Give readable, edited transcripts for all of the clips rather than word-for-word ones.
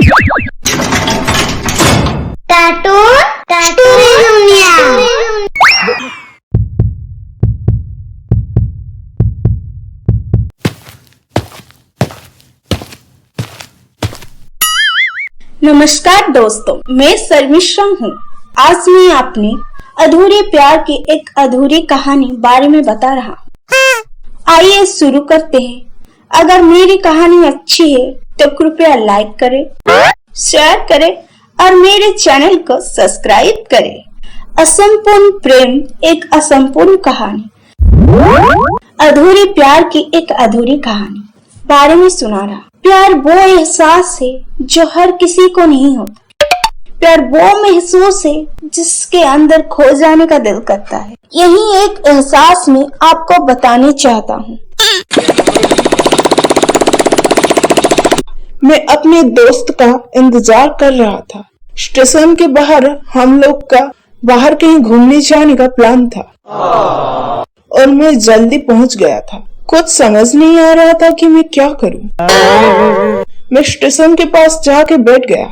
नमस्कार दोस्तों, मैं शर्मिष्ठा हूँ। आज मैं अपने अधूरे प्यार की एक अधूरी कहानी बारे में बता रहा हूँ। आइए शुरू करते हैं। अगर मेरी कहानी अच्छी है तो कृपया लाइक करें, शेयर करें और मेरे चैनल को सब्सक्राइब करें। असंपूर्ण प्रेम एक असंपूर्ण कहानी, अधूरे प्यार की एक अधूरी कहानी बारे में सुना रहा। प्यार वो एहसास है जो हर किसी को नहीं होता। प्यार वो महसूस है जिसके अंदर खो जाने का दिल करता है। यही एक एहसास में आपको बताने चाहता हूँ। मैं अपने दोस्त का इंतजार कर रहा था। स्टेशन के बाहर हम लोग का बाहर कहीं घूमने जाने का प्लान था और मैं जल्दी पहुंच गया था। कुछ समझ नहीं आ रहा था कि मैं क्या करूं। मैं स्टेशन के पास जाके बैठ गया।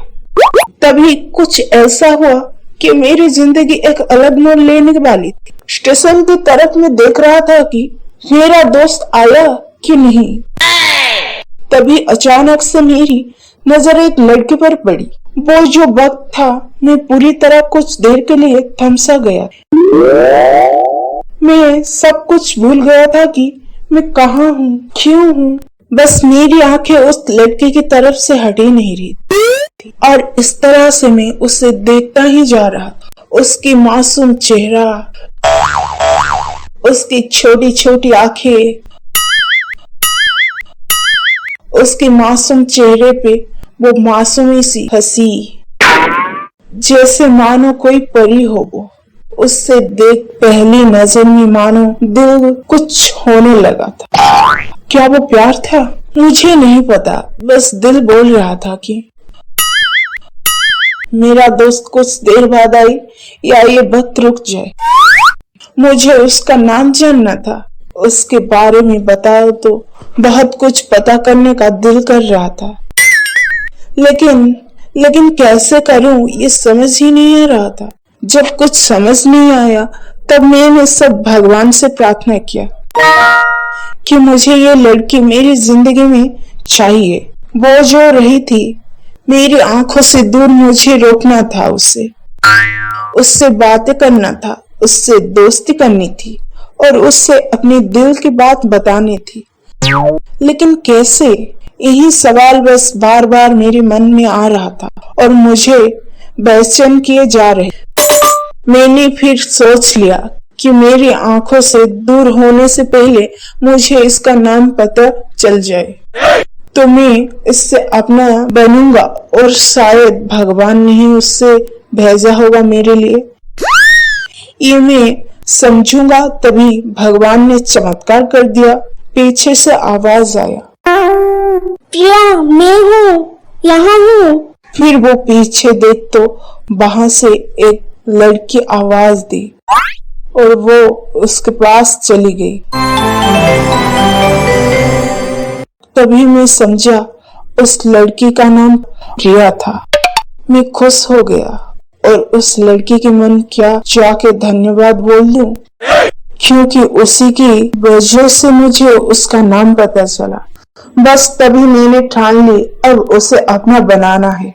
तभी कुछ ऐसा हुआ कि मेरी जिंदगी एक अलग मोड़ लेने वाली थी। स्टेशन की तरफ मैं देख रहा था कि मेरा दोस्त आया कि नहीं। तभी अचानक से मेरी नजर एक लड़के पर पड़ी। वो जो वक्त था, मैं पूरी तरह कुछ देर के लिए थमसा गया। मैं सब कुछ भूल गया था कि मैं कहाँ हूँ, क्यों हूँ। बस मेरी आंखें उस लड़के की तरफ से हट ही नहीं रही थी और इस तरह से मैं उसे देखता ही जा रहा था। उसकी मासूम चेहरा, उसकी छोटी छोटी आंखें, उसके मासूम चेहरे पे वो मासूमी सी हंसी, जैसे मानो कोई परी हो। वो उससे देख पहली नजर में मानो दिल कुछ होने लगा था। क्या वो प्यार था? मुझे नहीं पता, बस दिल बोल रहा था कि मेरा दोस्त कुछ देर बाद आई या ये वक्त रुक जाए। मुझे उसका नाम जानना था। उसके बारे में बताओ तो बहुत कुछ पता करने का दिल कर रहा था, लेकिन कैसे करूं ये समझ ही नहीं आ रहा था। जब कुछ समझ नहीं आया तब मैंने सब भगवान से प्रार्थना किया कि मुझे ये लड़की मेरी जिंदगी में चाहिए। वो जो रही थी मेरी आंखों से दूर, मुझे रोकना था उससे बातें करना था, उससे दोस्ती करनी थी और उससे अपने दिल की बात बतानी थी। लेकिन कैसे? यही सवाल बस बार बार मेरे मन में आ रहा था और मुझे बेचैन किए जा रहे। मैंने फिर सोच लिया कि मेरी आंखों से दूर होने से पहले मुझे इसका नाम पता चल जाए तो मैं इससे अपना बनूंगा और शायद भगवान ने ही उससे भेजा होगा मेरे लिए। ये मैं समझूंगा। तभी भगवान ने चमत्कार कर दिया। पीछे से आवाज आया, प्रिया, मैं हूँ, यहाँ हूँ। फिर वो पीछे देख तो वहां से एक लड़की आवाज दी और वो उसके पास चली गई। तभी मैं समझा उस लड़की का नाम प्रिया था। मैं खुश हो गया और उस लड़की के मन क्या जाके धन्यवाद बोल दूं, क्योंकि उसी की वजह से मुझे उसका नाम पता चला। बस तभी मैंने ठान ली अब उसे अपना बनाना है,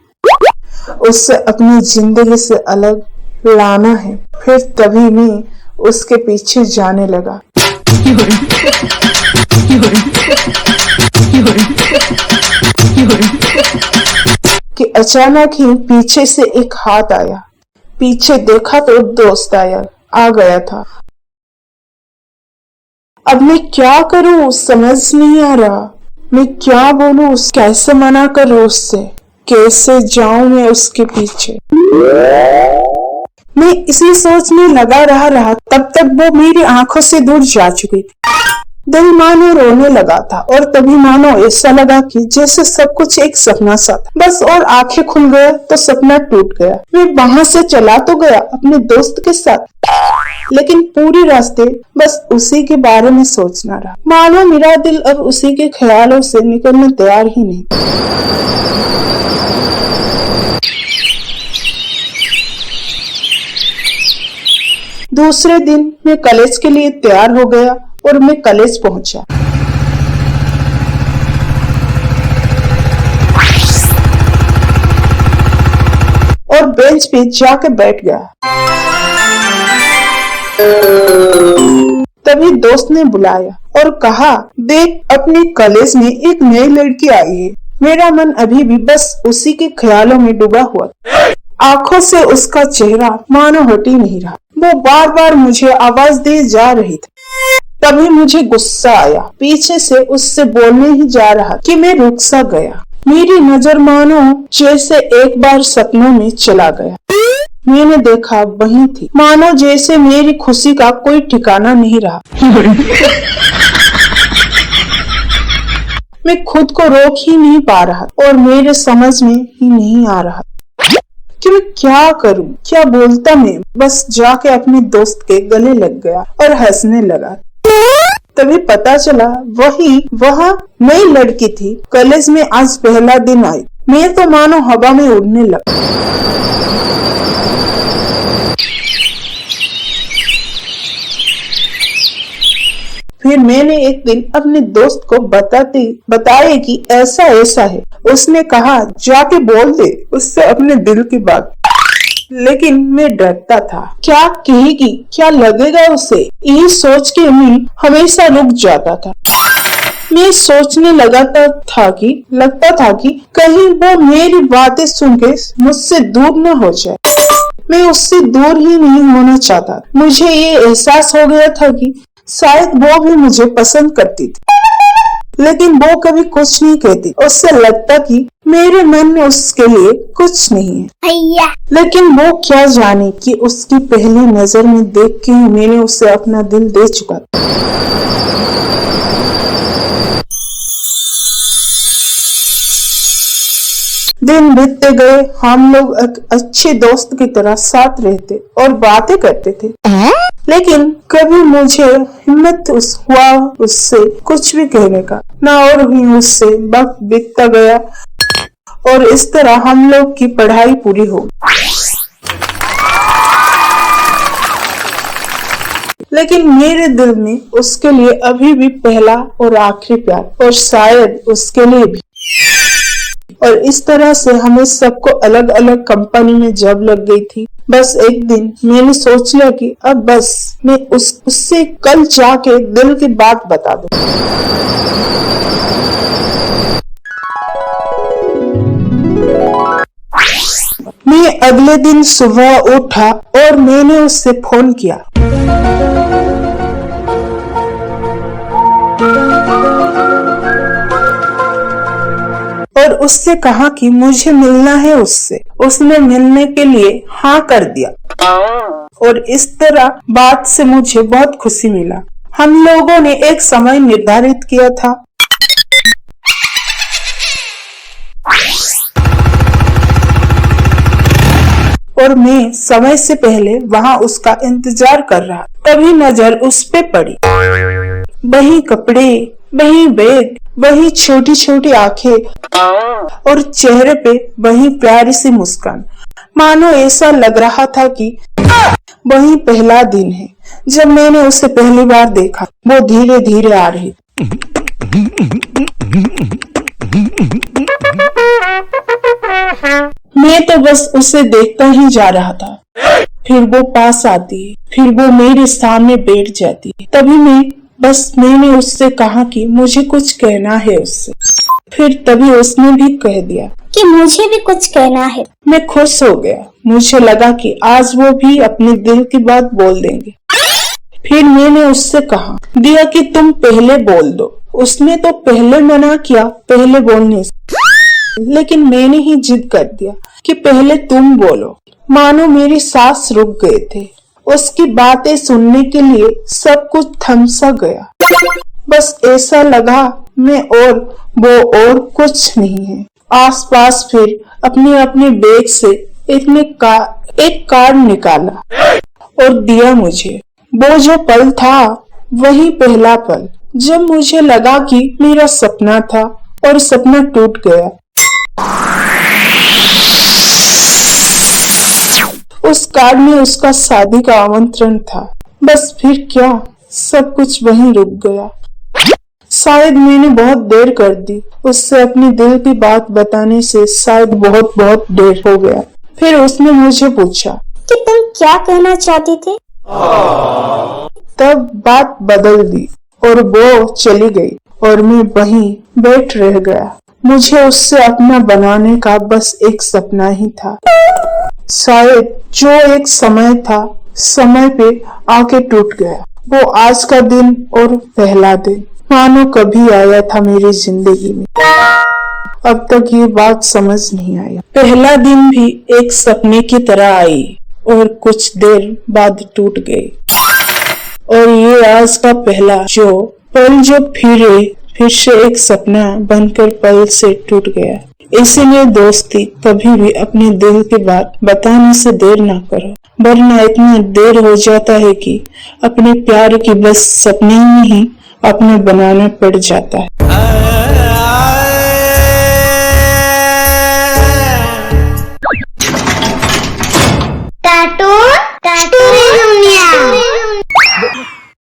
उससे अपनी जिंदगी से अलग लाना है। फिर तभी मैं उसके पीछे जाने लगा। कि अचानक ही पीछे से एक हाथ आया। पीछे देखा तो दोस्त आ गया था। अब मैं क्या करूं समझ नहीं आ रहा। मैं क्या बोलूं, कैसे मना करूं उससे, कैसे जाऊं मैं उसके पीछे। मैं इसी सोच में लगा रहा तब तक वो मेरी आंखों से दूर जा चुकी थी। दिल मानो रोने लगा था और तभी मानो ऐसा लगा कि जैसे सब कुछ एक सपना सा था। बस और आंखें खुल गया तो सपना टूट गया। मैं वहां से चला तो गया अपने दोस्त के साथ, लेकिन पूरी रास्ते बस उसी के बारे में सोचना रहा। मानो मेरा दिल अब उसी के ख्यालों से निकलने तैयार ही नहीं। दूसरे दिन मैं कॉलेज के लिए तैयार हो गया और मैं कॉलेज पहुंचा। और बेंच पे जाके बैठ गया। तभी दोस्त ने बुलाया और कहा, देख अपने कॉलेज में एक नई लड़की आई है। मेरा मन अभी भी बस उसी के ख्यालों में डूबा हुआ था। आंखों से उसका चेहरा मानो हट ही नहीं रहा। वो बार बार मुझे आवाज दे जा रही थी। तभी मुझे गुस्सा आया। पीछे से उससे बोलने ही जा रहा कि मैं रुक सा गया। मेरी नजर मानो जैसे एक बार सपनों में चला गया। मैंने देखा वही थी, मानो जैसे मेरी खुशी का कोई ठिकाना नहीं रहा। मैं खुद को रोक ही नहीं पा रहा और मेरे समझ में ही नहीं आ रहा कि मैं क्या करूं, क्या बोलता। मैं बस जाके अपने दोस्त के गले लग गया और हंसने लगा। तभी पता चला वह नई लड़की थी। कॉलेज में आज पहला दिन आई। मैं तो मानो हवा में उड़ने लगा। फिर मैंने एक दिन अपने दोस्त को बताया कि ऐसा ऐसा है। उसने कहा, जाके बोल दे उससे अपने दिल की बात। लेकिन मैं डरता था, क्या कहेगी, क्या लगेगा उसे, ये सोच के मैं हमेशा रुक जाता था। मैं सोचने लगता था कि कहीं वो मेरी बातें सुन के मुझसे दूर न हो जाए। मैं उससे दूर ही नहीं होना चाहता। मुझे ये एहसास हो गया था कि शायद वो भी मुझे पसंद करती थी, लेकिन वो कभी कुछ नहीं कहती। उससे लगता कि मेरे मन में उसके लिए कुछ नहीं है। लेकिन वो क्या जाने कि उसकी पहली नजर में देख के ही मैंने उसे अपना दिल दे चुका था। दिन बीतते गए। हम लोग अच्छे दोस्त की तरह साथ रहते और बातें करते थे। लेकिन कभी मुझे हिम्मत हुआ उससे कुछ भी कहने का ना, और भी उससे वक्त बीतता गया और इस तरह हम लोग की पढ़ाई पूरी हो। लेकिन मेरे दिल में उसके लिए अभी भी पहला और आखिरी प्यार, और शायद उसके लिए भी। और इस तरह से हमें सबको अलग अलग कंपनी में जॉब लग गई थी। बस एक दिन मैंने सोच लिया कि अब बस मैं उससे कल जाके दिल की बात बता दूं। मैं अगले दिन सुबह उठा और मैंने उससे फोन किया। और उससे कहा कि मुझे मिलना है उससे। उसने मिलने के लिए हाँ कर दिया और इस तरह बात से मुझे बहुत खुशी मिला। हम लोगों ने एक समय निर्धारित किया था। और मैं समय से पहले वहां उसका इंतजार कर रहा। तभी नजर उस पे पड़ी। वही कपड़े, वही बैग, वही छोटी छोटी आंखें और चेहरे पे वही प्यारी सी मुस्कान। मानो ऐसा लग रहा था कि वही पहला दिन है जब मैंने उसे पहली बार देखा। वो धीरे धीरे आ रही। मैं तो बस उसे देखता ही जा रहा था। फिर वो पास आती है, फिर वो मेरे सामने बैठ जाती है। तभी मैंने उससे कहा कि मुझे कुछ कहना है उससे। फिर तभी उसने भी कह दिया कि मुझे भी कुछ कहना है। मैं खुश हो गया। मुझे लगा कि आज वो भी अपने दिल की बात बोल देंगे। फिर मैंने उससे कहा दिया कि तुम पहले बोल दो। उसने तो पहले मना किया पहले बोलने से, लेकिन मैंने ही जिद कर दिया कि पहले तुम बोलो। मानो मेरी सांस रुक गए थे। उसकी बातें सुनने के लिए सब कुछ थम सा गया। बस ऐसा लगा मैं और वो और कुछ नहीं है। आसपास फिर अपने बैग से एक कार्ड निकाला और दिया मुझे। वो जो पल था वही पहला पल जब मुझे लगा कि मेरा सपना था और सपना टूट गया। उस कार्ड में उसका शादी का आमंत्रण था। बस फिर क्या, सब कुछ वहीं रुक गया। शायद मैंने बहुत देर कर दी। उससे अपनी दिल की बात बताने से शायद बहुत बहुत देर हो गया। फिर उसने मुझे पूछा कि तुम क्या कहना चाहती थी? तब बात बदल दी और वो चली गई और मैं वहीं बैठ रह गया। मुझे उससे अपना बनाने का बस एक सपना ही था। शायद जो एक समय था, समय पे आके टूट गया। वो आज का दिन और पहला दिन मानो कभी आया था मेरी जिंदगी में। अब तक ये बात समझ नहीं आया। पहला दिन भी एक सपने की तरह आई और कुछ देर बाद टूट गई। और ये आज का पहला पल जो फिर से एक सपना बनकर पल से टूट गया। इसीलिए दोस्ती, कभी भी अपने दिल की बात बताने से देर ना करो, वरना इतना देर हो जाता है कि अपने प्यार की बस सपने में ही अपने बनाना पड़ जाता है।